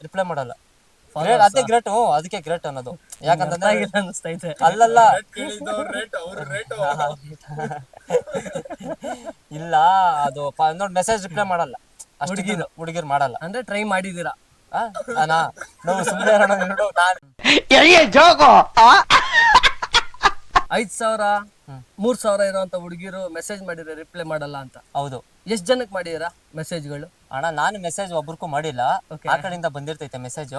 ರಿಪ್ಲೈ ಮಾಡಲ್ಲ. ಅದೇ ಗ್ರೇಟ್. ಅದಕ್ಕೆ ಗ್ರೇಟ್ ಅನ್ನೋದು. ಯಾಕಂತಂದ್ರೆ ಅನಿಸ್ತೈತೆ. ಅಲ್ಲಲ್ಲ, ಇಲ್ಲ ಅದು ನೋಡಿ ಮೆಸೇಜ್ ರಿಪ್ಲೈ ಮಾಡಲ್ಲ ಅಷ್ಟು ಹುಡುಗಿರು ಮಾಡಲ್ಲ. ಅಂದ್ರೆ ಟ್ರೈ ಮಾಡಿದೀರಾ? ನಾವು ಸುಮ್ಮನೆ 5,000 3,000 ಇರೋಂತ ಹುಡುಗಿರು ಮೆಸೇಜ್ ಮಾಡಿದ್ರೆ ರಿಪ್ಲೈ ಮಾಡಲ್ಲ ಅಂತ. ಹೌದು. ಎಷ್ಟ್ ಜನಕ್ಕೆ ಮಾಡಿದೀರಾ ಮೆಸೇಜ್ಗಳು? ಅಣ್ಣ ನಾನು ಮೆಸೇಜ್ ಒಬ್ರಿಗೂ ಮಾಡಿಲ್ಲ. ಆ ಕಡೆಯಿಂದ ಬಂದಿರ್ತೈತೆ ಮೆಸೇಜ್.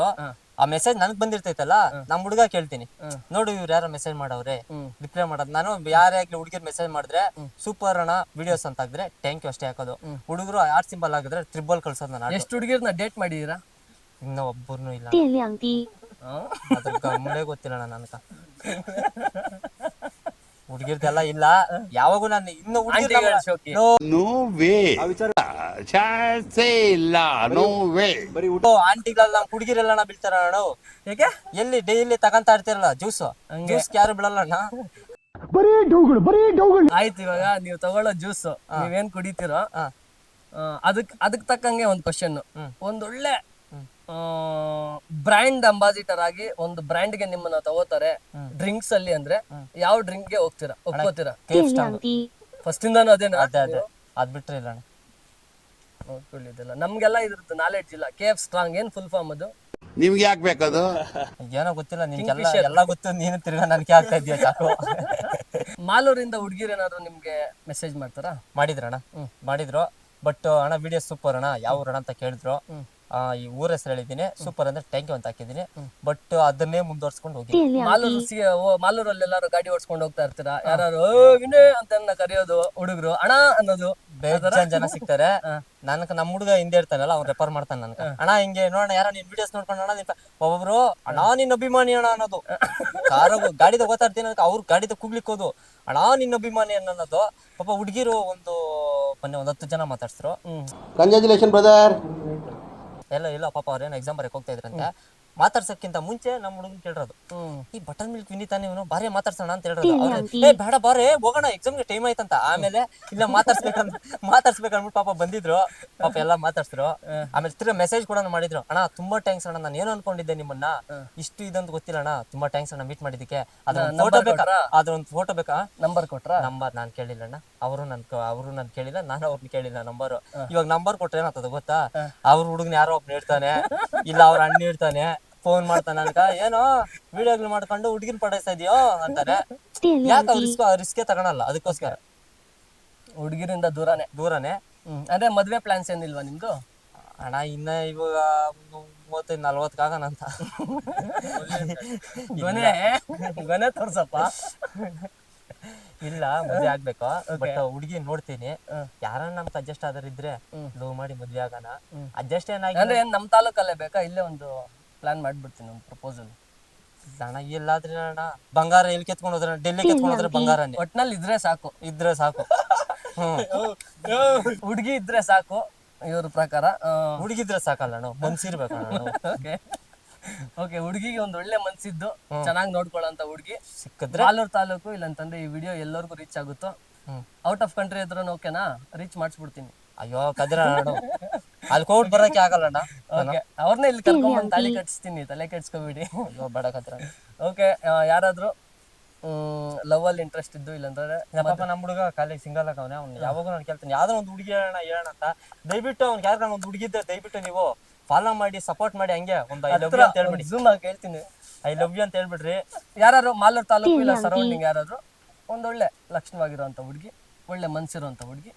ಆ ಮೆಸೇಜ್ ನನಗ್ ಬಂದಿರ್ತೈತಲ್ಲ, ನಮ್ ಹುಡುಗ ಕೇಳ್ತೀನಿ, ನೋಡು ಇವ್ರು ಯಾರೋ ಮೆಸೇಜ್ ಮಾಡವ್ರೆ, ರಿಪ್ಲೈ ಮಾಡೋದು. ನಾನು ಯಾರೇ ಆಗ್ಲಿ ಹುಡುಗಿರ್ ಮೆಸೇಜ್ ಮಾಡಿದ್ರೆ ಸೂಪರ್ ಅಣ್ಣ ವಿಡಿಯೋಸ್ ಅಂತ ಹಾಕಿದ್ರೆ ಥ್ಯಾಂಕ್ ಯು ಅಷ್ಟೇ ಹಾಕೋದು. ಹುಡುಗರು ಆರ್ ಸಿಂಬಲ್ ಆಗಿದ್ರೆ ಟ್ರಿಬಲ್ ಕಳ್ಸೋದು. ನಾನು ಎಷ್ಟು ಹುಡುಗಿರ್ನ ಡೇಟ್ ಮಾಡಿದೀರಾ? ಇನ್ನ ಒಬ್ಬರ್ನು ಇಲ್ಲ. ಅದ್ರ ಮುಂದೆ ಗೊತ್ತಿಲ್ಲ ನನ್ಕ. ಹುಡುಗಿರ್ದೆಲ್ಲ ಇಲ್ಲ. ಯಾವಾಗೂ ನಾನು ಇನ್ನು ಆಂಟಿಗಳೆಲ್ಲ ಹುಡುಗಿರೆಲ್ಲ ಬೀಳ್ತಾರ ಅಣ್ಣ. ಹೇಗೆ? ಎಲ್ಲಿ ಡೈಲಿ ತಗೊಂತಾ ಇರ್ತಿರಲ್ಲ ಜ್ಯೂಸ್ ಯಾರು ಬಿಡಲ್ಲ ಅಣ್ಣ. ಆಯ್ತು, ಇವಾಗ ನೀವು ತಗೊಳ್ಳೋ ಜ್ಯೂಸ್ ನೀವೇನ್ ಕುಡಿತೀರೋ ಅದಕ್ ತಕ್ಕಂಗೆ ಒಂದ್ ಕ್ವಶನ್. ಒಂದೊಳ್ಳೆ ಬ್ರ್ಯಾಂಡ್ ಅಂಬಾಸಿಡರ್ ಆಗಿ ಒಂದು ಬ್ರ್ಯಾಂಡ್ಗೆ ನಿಮ್ಮನ್ನ ತಗೋತಾರೆ ಡ್ರಿಂಕ್ಸ್ ಅಲ್ಲಿ, ಅಂದ್ರೆ ಯಾವ ಡ್ರಿಂಕ್ ಗೆ ಹೋಗ್ತೀರಾ, ಒಪ್ಕೋತೀರಾ? ಫಸ್ಟ್ ಇಂದಾನು ಅದೇನಾ? ಅದೇ ಅದ್ ಬಿಟ್ರೆ ಇಲ್ಲ ಅಣ್ಣ. ನೋಡ್ಕೊಳ್ಳಿದಿಲ್ಲ, ನಮ್ಗೆಲ್ಲ ಇದ್ರದ್ದು ನಾಲೆಡ್ಜ್ ಇಲ್ಲ. KF ಸ್ಟ್ರಾಂಗ್ ಏನ್ ಫುಲ್ ಫಾರ್ಮ್ ಅದು? ನಿಮ್ಗೆ ಯಾಕೆ ಬೇಕದು? ಏನೋ ಗೊತ್ತಿಲ್ಲ. ನಿನ್ಗೆಲ್ಲ ಎಲ್ಲ ಗೊತ್ತು, ನೀನು ತಿರ್ಗಾ ನನ್ಗೆ ಆಗ್ತಾ ಇದೆಯಾ ಸಾಕು. ಮಾಲೂರಿಂದ ಹುಡುಗಿರ್ ಏನಾದ್ರು ನಿಮ್ಗೆ ಮೆಸೇಜ್ ಮಾಡ್ತಾರಾ? ಮಾಡಿದ್ರಣ್ಣ, ಮಾಡಿದ್ರು. ಬಟ್ ಅಣ್ಣ ವಿಡಿಯೋ ಸೂಪರ್ ಅಣ್ಣ, ಯಾವ ಊರಣ್ಣ ಅಂತ ಕೇಳಿದ್ರು. ಈ ಊರ ಹೆಸರು ಹೇಳಿದ್ದೀನಿ, ಸೂಪರ್ ಅಂದ್ರೆ ಥ್ಯಾಂಕ್ ಯು ಅಂತ ಹಾಕಿದ್ದೀನಿ. ಬಟ್ ಅದನ್ನೇ ಮುಂದುವರ್ಸ್ಕೊಂಡು ಹೋಗಿ ಮಾಲೂರಲ್ಲಿ ಎಲ್ಲಾರು ಗಾಡಿ ಓಡಿಸ್ಕೊಂಡು ಹೋಗ್ತಾ ಇರ್ತೀರಾ, ಯಾರು ವಿನಯ ಅಂತ ಕರೆಯೋದು, ಹುಡುಗರು ಅಣ್ಣ ಅನ್ನೋದು, ಬೇಜಾನ್ ಜನ ಸಿಗ್ತಾರೆ. ನನ್ಕ ನಮ್ ಹುಡುಗ ಹಿಂದೆ ಇರ್ತಾನಲ್ಲ, ಅವ್ನು ರೆಫರ್ ಮಾಡ್ತಾನೆ ನನ್ಕ, ಅಣ್ಣ ಹಿಂಗೆ ನೋಡೋಣ ಯಾರೋ ನಿನ್ ವಿಡಿಯೋಸ್ ನೋಡ್ಕೊಂಡು ಅಣ್ಣ ಒಬ್ಬೊಬ್ರು ಅಣ್ಣ ನಿನ್ ಅಭಿಮಾನಿ ಅಣ್ಣ ಅನ್ನೋದು. ಗಾಡಿದ ಹೋಗ್ತಾ ಇರ್ತೀನಿ, ಅವ್ರು ಗಾಡಿದ ಕೂಗ್ಲಿಕ್ಕೆ ಹೋದು ಅಣ್ಣ ನಿನ್ ಅಭಿಮಾನಿ ಅನ್ನೋದು. ಪಾಪ ಹುಡುಗಿರು ಒಂದು 10 ಜನ ಮಾತಾಡ್ಸಿದ್ರು. Congratulation brother. ಇಲ್ಲ ಪಾಪ ಅವ್ರೇನೋ ಎಕ್ಸಾಮ್ ಬರಕ್ ಹೋಗ್ತಾ ಇದ್ರಂತೆ. ಮಾತಾಡ್ಸಕ್ಕಿಂತ ಮುಂಚೆ ನಮ್ ಹುಡುಗನ್ ಕೇಳಿರೋದು, ಈ ಬಟನ್ ಮಿಲ್ಕ್ ವಿನಿತಾನೆ ಇವನು ಬಾರಿ ಮಾತಾಡ್ಸೋಣ ಅಂತ ಹೇಳಿರೋದು. ಅವ್ರು ಬೇಡ ಬಾರೆ ಹೋಗೋಣ ಎಕ್ಸಾಮ್ಗೆ ಟೈಮ್ ಆಯ್ತಂತ. ಆಮೇಲೆ ಇಲ್ಲ ಮಾತಾಡ್ಸ್ಬೇಕಂದ್ಬಿಟ್ಟು ಪಾಪ ಬಂದಿದ್ರು. ಪಾಪ ಎಲ್ಲ ಮಾತಾಡ್ಸಿದ್ರು. ಆಮೇಲೆ ತಿರ್ಗಾ ಮೆಸೇಜ್ ಕೂಡ ಮಾಡಿದ್ರು, ಅಣ್ಣ ತುಂಬಾ ಥ್ಯಾಂಕ್ಸ್ ಅಣ್ಣ, ನಾನು ಏನು ಅನ್ಕೊಂಡಿದ್ದೆ ನಿಮ್ಮನ್ನ, ಇಷ್ಟು ಇದಂತ ಗೊತ್ತಿಲ್ಲ ಅಣ್ಣ, ತುಂಬಾ ಥ್ಯಾಂಕ್ಸ್ ಅಣ್ಣ, ಮೀಟ್ ಮಾಡಿದ್ದಕ್ಕೆ. ಅದ್ರೊಂದು ಫೋಟೋ ಬೇಕಾ? ನಂಬರ್ ಕೊಟ್ರ? ನಂಬರ್ ನಾನ್ ಕೇಳಿಲ್ಲ ಅಣ್ಣ, ಅವರು ನನ್ ಕೇಳಿಲ್ಲ, ನಾನು ಅವ್ರನ್ನ ಕೇಳಿಲ್ಲ ನಂಬರ್. ಇವಾಗ ನಂಬರ್ ಕೊಟ್ರೆ ಏನಾಗ್ತದ ಗೊತ್ತಾ, ಅವ್ರ ಹುಡುಗನ ಯಾರೋ ಒಬ್ನ ಇಡ್ತಾನೆ, ಇಲ್ಲ ಅವ್ರ ಅಣ್ಣ ಇಡ್ತಾನೆ, ಫೋನ್ ಮಾಡ್ತಾನೆ ಅನ್ಕ, ಏನೋ ವಿಡಿಯೋಗಳು ಮಾಡ್ಕೊಂಡು ಹುಡುಗಿನ ಪಡಾಯಿಸ್ತಾ ಇದೆಯೋ ಅಂತಾರೆ. ಯಾಕೆ ರಿಸ್ಕೇ ತಗೊಳಲ್ಲ. ಅದಕ್ಕೋಸ್ಕರ ಹುಡುಗಿರಿಂದ ದೂರನೇ. ಅದೇ ಮದ್ವೆ ಪ್ಲಾನ್ಸ್ ಏನಿಲ್ವಾ ನಿಮ್ದು? ಅಣ್ಣ ಇನ್ನ ಇವಾಗ 35-40 ಆಗೋಣಂತ. ಗೊನೆ ತೋರ್ಸಪ್ಪ. ಇಲ್ಲ, ಮದ್ವೆ ಆಗ್ಬೇಕು. ಬಟ್ ಹುಡುಗಿ ನೋಡ್ತೀನಿ, ಯಾರನ್ನ ನಮ್ಗೆ ಅಡ್ಜಸ್ಟ್ ಆದ್ರೆ ಇದ್ರೆ ಲವ್ ಮಾಡಿ ಮದ್ವೆ ಆಗೋಣ. ಅಡ್ಜಸ್ಟ್ ಅಂದ್ರೆ ನಮ್ ತಾಲೂಕಲ್ಲೇ ಬೇಕಾ? ಇಲ್ಲೇ ಒಂದು ಪ್ಲಾನ್ ಮಾಡ್ಬಿಡ್ತೀನಿ, ಒಂದು ಪ್ರಪೋಸಲ್. ಅಣ್ಣ ಎಲ್ಲಾದ್ರೆ ಅಣ್ಣ ಬಂಗಾರ ಎಲ್ಲಿ ಕೆತ್ಕೊಂಡು ಹೋದ್ರೆ, ಡೆಲ್ಲಿ ಕೆತ್ಕೊಂಡು ಹೋದ್ರೆ ಬಂಗಾರನೇ. ಒಟ್ನಲ್ಲಿ ಇದ್ರೆ ಸಾಕು. ಹುಡುಗಿ ಇದ್ರೆ ಸಾಕು ಇವ್ರ ಪ್ರಕಾರ. ಹುಡುಗಿದ್ರೆ ಸಾಕಲ್ಲ ಅಣ್ಣ, ಮನ್ಸಿರ್ಬೇಕಣ್ಣ. ಓಕೆ, ಹುಡುಗಿಗೆ ಒಂದ್ ಒಳ್ಳೆ ಮನ್ಸಿದ್ದು ಚೆನ್ನಾಗಿ ನೋಡ್ಕೊಳ್ಳೋಂತ ಹುಡುಗಿ ಸಿಕ್ಕಿದ್ರೆ ಮಾಲೂರು ತಾಲೂಕು, ಇಲ್ಲಂತಂದ್ರೆ ಈ ವಿಡಿಯೋ ಎಲ್ಲರಿಗೂ ರೀಚ್ ಆಗುತ್ತೋ. ಔಟ್ ಆಫ್ ಕಂಟ್ರಿ ಇದ್ರೂ ಓಕೆನಾ? ರೀಚ್ ಮಾಡಿಸ್ಬಿಡ್ತೀನಿ. ಅಯ್ಯೋ ಕದ್ರ ಅಲ್ಲಿ ಕೋವಿಡ್ ಬರೋಕೆ ಆಗಲ್ಲಣ್ಣ. ಓಕೆ, ಅವ್ರನ್ನ ಇಲ್ಲಿ ಕರ್ಕೊಂಡ್ಬಂದು ತಾಳಿ ಕಟ್ಸ್ತೀನಿ, ತಲೆ ಕೆಡ್ಸ್ಕೊಬಿಡಿ. ಬಡಕತ್ರ ಓಕೆ, ಯಾರಾದ್ರೂ ಲವ್ ಅಲ್ಲಿ ಇಂಟ್ರೆಸ್ಟ್ ಇದ್ದು ಇಲ್ಲಂದ್ರೆ ಪಾಪ ನಮ್ಮ ಹುಡುಗ ಕಾಲೇಜ್ ಸಿಂಗಲ್ ಆಗವನೆ, ಅವ್ನು ಯಾವಾಗೂ ನಾನು ಕೇಳ್ತೀನಿ ಯಾವ್ದೋ ಒಂದು ಹುಡುಗಿ ಹೇಳೋಣ ಅಂತ. ದಯವಿಟ್ಟು ಅವ್ನಿಗೆ ಯಾರು ಒಂದು ಹುಡುಗಿದ್ದೆ ದಯವಿಟ್ಟು ನೀವು ಫಾಲೋ ಮಾಡಿ ಸಪೋರ್ಟ್ ಮಾಡಿ, ಹಂಗೆ ಒಂದು ಐ ಲವ್ ಯು ಅಂತ ಹೇಳ್ಬಿಡಿ. ಝೂಮ್ ಆಗಿ ಹೇಳ್ತೀನಿ, ಐ ಲವ್ ಯು ಅಂತ ಹೇಳ್ಬಿಡ್ರಿ. ಯಾರು ಮಾಲೂರು ತಾಲೂಕು ಇಲ್ಲ ಸರೌಂಡಿಂಗ್ ಯಾರಾದ್ರು ಒಂದೊಳ್ಳೆ ಲಕ್ಷಣವಾಗಿರುವಂತ ಹುಡುಗಿ, ಒಳ್ಳೆ ಮನ್ಸಿರುವಂತ ಹುಡುಗಿ,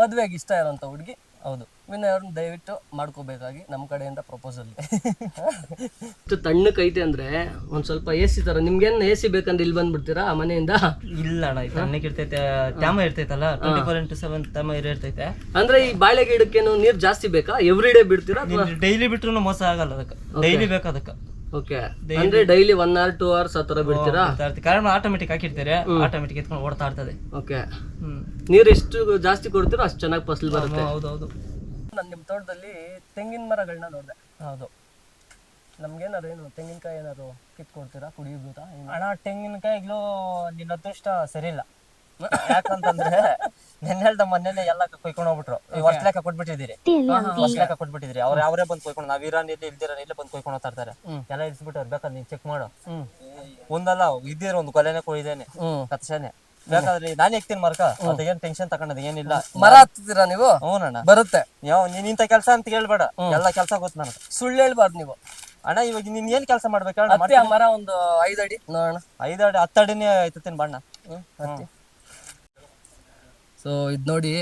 ಮದ್ವೆಗೆ ಇಷ್ಟ ಇರೋಂಥ ಹುಡುಗಿ, ಹೌದು, ವಿನಯ್ ಅವ್ರನ್ನ ದಯವಿಟ್ಟು ಮಾಡ್ಕೋಬೇಕಾಗಿ ನಮ್ಮ ಕಡೆಯಿಂದ ಪ್ರಪೋಸಲ್. ತಣ್ಣಕ್ಕೆ ಐತೆ ಅಂದ್ರೆ ಒಂದ್ ಸ್ವಲ್ಪ ಎ ಸಿ ತರ, ನಿಮ್ಗೇನ್ ಎ ಸಿ ಬೇಕಂದ್ರೆ ಇಲ್ಲಿ ಬಂದ್ಬಿಡ್ತೀರಾ ಮನೆಯಿಂದ? ಇಲ್ಲ ಅಣ್ಣ, ತಣ್ಣಗೆ ಇರ್ತೈತೆ, ತ್ಯಾಮ ಇರ್ತೈತಲ್ಲ, 24x7 ತ್ಯಾಮ ಇರ್ತೈತೆ. ಅಂದ್ರೆ ಈ ಬಾಳೆ ಗಿಡಕ್ಕೇನು ನೀರ್ ಜಾಸ್ತಿ ಬೇಕಾ? ಎವ್ರಿ ಡೇ ಬಿಡ್ತೀರಾ? ಡೈಲಿ ಬಿಟ್ರು ಮೋಸ ಆಗಲ್ಲ, ಅದಕ್ಕೆ ಡೈಲಿ ಬೇಕು ಅದಕ್ಕೆ. ಓಕೆ, ಅಂದ್ರೆ ಡೈಲಿ 1 hour 2 hours ಆ ತರ ಬಿಡ್ತೀರಾ? ಕಾರಣ ಆಟೋಮೆಟಿಕ್ ಹಾಕಿರ್ತೀರಿ, ಆಟೋಮೆಟಿಕ್ ಎತ್ಕೊಂಡು ಓಡ್ತಾ ಇರ್ತದೆ. ಓಕೆ, ನೀರ್ ಎಷ್ಟು ಜಾಸ್ತಿ ಕೊಡ್ತೀರೋ ಅಷ್ಟು ಚೆನ್ನಾಗಿ ಫಸಲು ಬರುತ್ತೆ. ಹೌದೌದು. ನಾನು ನಿಮ್ಮ ತೋಟದಲ್ಲಿ ತೆಂಗಿನ ಮರಗಳನ್ನ ನೋಡಿದೆ. ಹೌದು. ನಮ್ಗೇನಾದ್ರು ಏನು ತೆಂಗಿನಕಾಯಿ ಏನಾದ್ರು ಕಿತ್ಕೊಡ್ತೀರಾ ಕುಡಿಯೋದಾ? ಅಣ್ಣ ತೆಂಗಿನಕಾಯಿಗಳು ನಿನ್ನ ಅದೃಷ್ಟ ಸರಿ ಇಲ್ಲ. ಯಾಕಂತಂದ್ರೆ ಮೊನ್ನೆ ಎಲ್ಲ ಕೊಯ್ಕೊಂಡು ಹೋಗ್ಬಿಟ್ರು. ವರ್ಷ ಲೆಕ್ಕ ಕೊಟ್ಬಿಟ್ಟಿದ್ದೀರಿ, ವರ್ಷ ಲೆಕ್ಕ ಕೊಟ್ಬಿಟ್ಟಿದ್ರಿ. ಅವರೇ ಬಂದು ಕೊಯ್ಕೊಂಡು, ನಾವ್ ಇರಾನಿಲ್ಲ ಇಲ್ದಿರ ಇಲ್ಲೇ ಬಂದು ಕೊಯ್ಕೊಂಡು ಹೋಗ್ತಾ ಇರ್ತಾರೆ. ಎಲ್ಲ ಇಡ್ಸ್ಬಿಟ್ಟು ಬೇಕಾದ್ರೆ ನೀನ್ ಚೆಕ್ ಮಾಡು. ಒಂದಲ್ಲ ಇದ್ದೀರ ಒಂದು ಕೊಲೆನೆ ಕೊಯ್ದೇನೆ ಕತ್ಸೇನೆ, ಬೇಕಾದ್ರೆ ನಾನೇ ಇಕ್ತೀನಿ ಮರ್ಕ, ಅದೇನ್ ಟೆನ್ಷನ್ ತಗೊಂಡದ ಏನಿಲ್ಲ. ಮರ ಹತ್ತಿದ್ದೀರಾ ನೀವು? ಹ್ಞೂನಣ್ಣ, ಬರುತ್ತೆ. ನೀನ್ ಇಂಥ ಕೆಲಸ ಅಂತ ಹೇಳ್ಬೇಡ, ಎಲ್ಲ ಕೆಲಸ ಗೊತ್ತು ನನಗೆ. ಸುಳ್ಳು ಹೇಳ್ಬಾರ್ದು ನೀವು. ಅಣ್ಣ ಇವಾಗ ನೀನ್ ಏನ್ ಕೆಲಸ ಮಾಡ್ಬೇಕು? ಆ ಮರ ಒಂದು 5 ಅಡಿ ನೋಡೋಣ. 5 ಅಡಿ 10 ಅಡಿನೇ ಆಯ್ತತೀನಿ ಬಣ್ಣ. ಸೊ ಇದು ನೋಡಿ,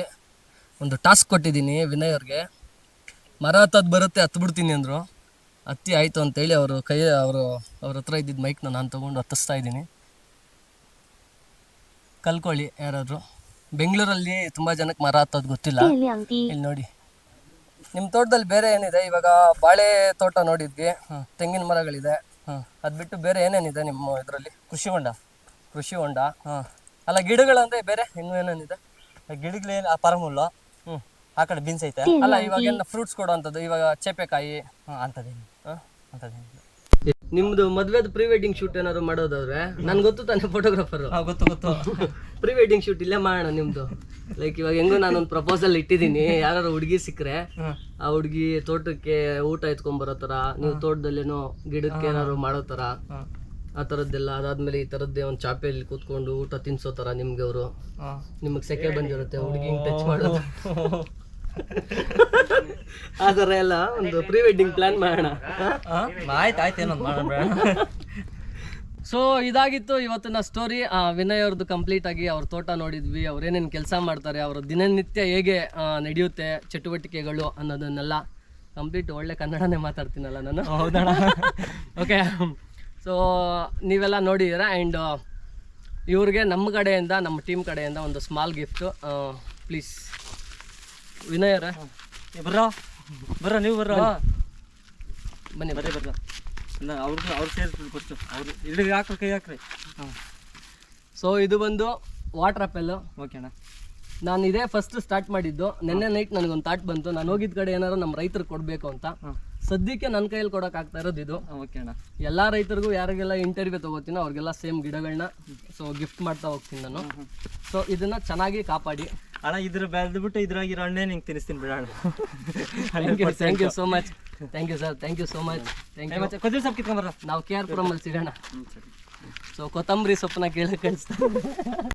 ಒಂದು ಟಾಸ್ಕ್ ಕೊಟ್ಟಿದ್ದೀನಿ ವಿನಯ್ ಅವ್ರಿಗೆ. ಮರ ಹತ್ತೋದು ಬರುತ್ತೆ, ಹತ್ಬಿಡ್ತೀನಿ ಅಂದರು. ಹತ್ತಿ ಆಯಿತು ಅಂತೇಳಿ ಅವರು ಅವ್ರ ಹತ್ರ ಇದ್ದಿದ್ದು ಮೈಕ್ನ ನಾನು ತೊಗೊಂಡು ಹತ್ತಿಸ್ತಾ ಇದ್ದೀನಿ. ಕಲ್ಕೊಳ್ಳಿ ಯಾರಾದರೂ. ಬೆಂಗಳೂರಲ್ಲಿ ತುಂಬ ಜನಕ್ಕೆ ಮರ ಹತ್ತೋದು ಗೊತ್ತಿಲ್ಲ. ಇಲ್ಲಿ ನೋಡಿ, ನಿಮ್ಮ ತೋಟದಲ್ಲಿ ಬೇರೆ ಏನಿದೆ? ಇವಾಗ ಬಾಳೆ ತೋಟ ನೋಡಿದ್ವಿ, ತೆಂಗಿನ ಮರಗಳಿದೆ, ಅದು ಬಿಟ್ಟು ಬೇರೆ ಏನೇನಿದೆ ನಿಮ್ಮ ಇದರಲ್ಲಿ? ಕೃಷಿ ಹೊಂಡ. ಅಲ್ಲ, ಗಿಡಗಳಂದ್ರೆ ಬೇರೆ ಇನ್ನೂ ಏನೇನಿದೆ? ಗಿಡಗಳೇನು ಪರಮುಲ್ಲು, ಆ ಕಡೆ ಬೀನ್ಸ್ ಐತೆ. ಅಲ್ಲ, ಇವಾಗ ಏನು ಫ್ರೂಟ್ಸ್ ಕೊಡುವಂಥದ್ದು, ಇವಾಗ ಚೇಪೆಕಾಯಿ ಅಂತದೇನು. ನಿಮ್ದು ಮದ್ವೆದು ಪ್ರೀ ವೆಡ್ಡಿಂಗ್ ಶೂಟ್ ಏನಾದ್ರು ಮಾಡೋದಾದ್ರೆ, ನನ್ಗೆ ಗೊತ್ತು ತಾನೆ ಫೋಟೋಗ್ರಾಫರ್, ಗೊತ್ತು. ಪ್ರೀ ವೆಡ್ಡಿಂಗ್ ಶೂಟ್ ಇಲ್ಲೇ ಮಾಡೋಣ ನಿಮ್ದು. ಲೈಕ್ ಇವಾಗ ಹೆಂಗೋ ನಾನೊಂದು ಪ್ರಪೋಸಲ್ ಇಟ್ಟಿದ್ದೀನಿ, ಯಾರು ಹುಡುಗಿ ಸಿಕ್ಕರೆ ಆ ಹುಡುಗಿ ತೋಟಕ್ಕೆ ಊಟ ಎತ್ಕೊಂಡ್ ಬರೋ ತರ, ನೀವು ತೋಟದಲ್ಲೇನೋ ಗಿಡಕ್ಕೆ ಏನಾದ್ರು ಮಾಡೋ ತರ, ಆ ಥರದ್ದೆಲ್ಲ. ಅದಾದ್ಮೇಲೆ ಈ ಥರದ್ದೇ ಒಂದು ಚಾಪೆಯಲ್ಲಿ ಕೂತ್ಕೊಂಡು ಊಟ ತಿನ್ಸೋ ಥರ ನಿಮ್ಗೆ ಅವರು, ನಿಮಗೆ ಸೆಕೆ ಬಂದಿರುತ್ತೆ, ಹುಡುಗಿ ಟಚ್ ಮಾಡೋದು, ಆ ಥರ ಎಲ್ಲ ಒಂದು ಪ್ರೀ ವೆಡ್ಡಿಂಗ್ ಪ್ಲಾನ್ ಮಾಡೋಣ. ಆಯ್ತು ಮಾಡೋಣ. ಸೊ ಇದಾಗಿತ್ತು ಇವತ್ತಿನ ಸ್ಟೋರಿ. ವಿನಯ್ ಅವ್ರದ್ದು ಕಂಪ್ಲೀಟ್ ಆಗಿ ಅವ್ರ ತೋಟ ನೋಡಿದ್ವಿ, ಅವ್ರೇನೇನು ಕೆಲಸ ಮಾಡ್ತಾರೆ, ಅವರ ದಿನನಿತ್ಯ ಹೇಗೆ ನಡೆಯುತ್ತೆ ಚಟುವಟಿಕೆಗಳು ಅನ್ನೋದನ್ನೆಲ್ಲ ಕಂಪ್ಲೀಟ್. ಒಳ್ಳೆ ಕನ್ನಡನೇ ಮಾತಾಡ್ತೀನಲ್ಲ ನಾನು. ಹೌದಣ್ಣ. ಓಕೆ, ಸೊ ನೀವೆಲ್ಲ ನೋಡಿದ್ದೀರಾ. ಆ್ಯಂಡ್ ಇವ್ರಿಗೆ ನಮ್ಮ ಕಡೆಯಿಂದ, ನಮ್ಮ ಟೀಮ್ ಕಡೆಯಿಂದ ಒಂದು ಸ್ಮಾಲ್ ಗಿಫ್ಟು. ಪ್ಲೀಸ್ ವಿನಯ್ ಅವರೇ ಬರ್ರ ನೀವು ಬನ್ನಿ. ಅವ್ರು ಸೇರಿಸ್ಬಿಟ್ಟು ಗೊತ್ತು, ಅವ್ರು ಇಲ್ಲಿಗೆ ಹಾಕ್ರಿ, ಕೈ ಹಾಕ್ರಿ. ಸೊ ಇದು ಬಂದು ವಾಟರ್ ಆ್ಯಪಲ್ಲು. ಓಕೆ ಅಣ್ಣ, ನಾನು ಇದೇ ಫಸ್ಟ್ ಸ್ಟಾರ್ಟ್ ಮಾಡಿದ್ದು. ನಿನ್ನೆ ನೈಟ್ ನನಗೊಂದು ಥಾಟ್ ಬಂತು, ನಾನು ಹೋಗಿದ್ದ ಕಡೆ ಏನಾದ್ರು ನಮ್ಮ ರೈತರಿಗೆ ಕೊಡಬೇಕು ಅಂತ. ಸದ್ಯಕ್ಕೆ ನನ್ನ ಕೈಯಲ್ಲಿ ಕೊಡೋಕೆ ಆಗ್ತಾ ಇರೋದು ಇದು. ಓಕೆ ಅಣ್ಣ, ಎಲ್ಲ ರೈತರಿಗೂ ಯಾರಿಗೆಲ್ಲ ಇಂಟರ್ವ್ಯೂ ತೊಗೋತೀನೋ ಅವ್ರಿಗೆಲ್ಲ ಸೇಮ್ ಗಿಡಗಳನ್ನ ಸೊ ಗಿಫ್ಟ್ ಮಾಡ್ತಾ ಹೋಗ್ತೀನಿ ನಾನು. ಸೊ ಇದನ್ನು ಚೆನ್ನಾಗಿ ಕಾಪಾಡಿ ಅಣ್ಣ. ಇದ್ರ ಬೆಳೆದ್ಬಿಟ್ಟು ಇದ್ರಾಗಿರೋ ಹಣ್ಣೆ ನಿಂಗೆ ತಿನ್ನಿಸ್ತೀನಿ ಬಿಡೋಣ. Thank you so much. Thank you sir, thank you so much. Thank you. ಕೊತ್ತಂಬರಿ ಸೊಪ್ಪು ಕಿತ್ಕೊಂಬರ, ನಾವು KR ಪುರಮಲ್ಲಿ ಸಿಗೋಣ. ಸೊ ಕೊತ್ತಂಬರಿ ಸೊಪ್ಪನ್ನ ಕೇಳಿ ಕಳಿಸ್ತಾ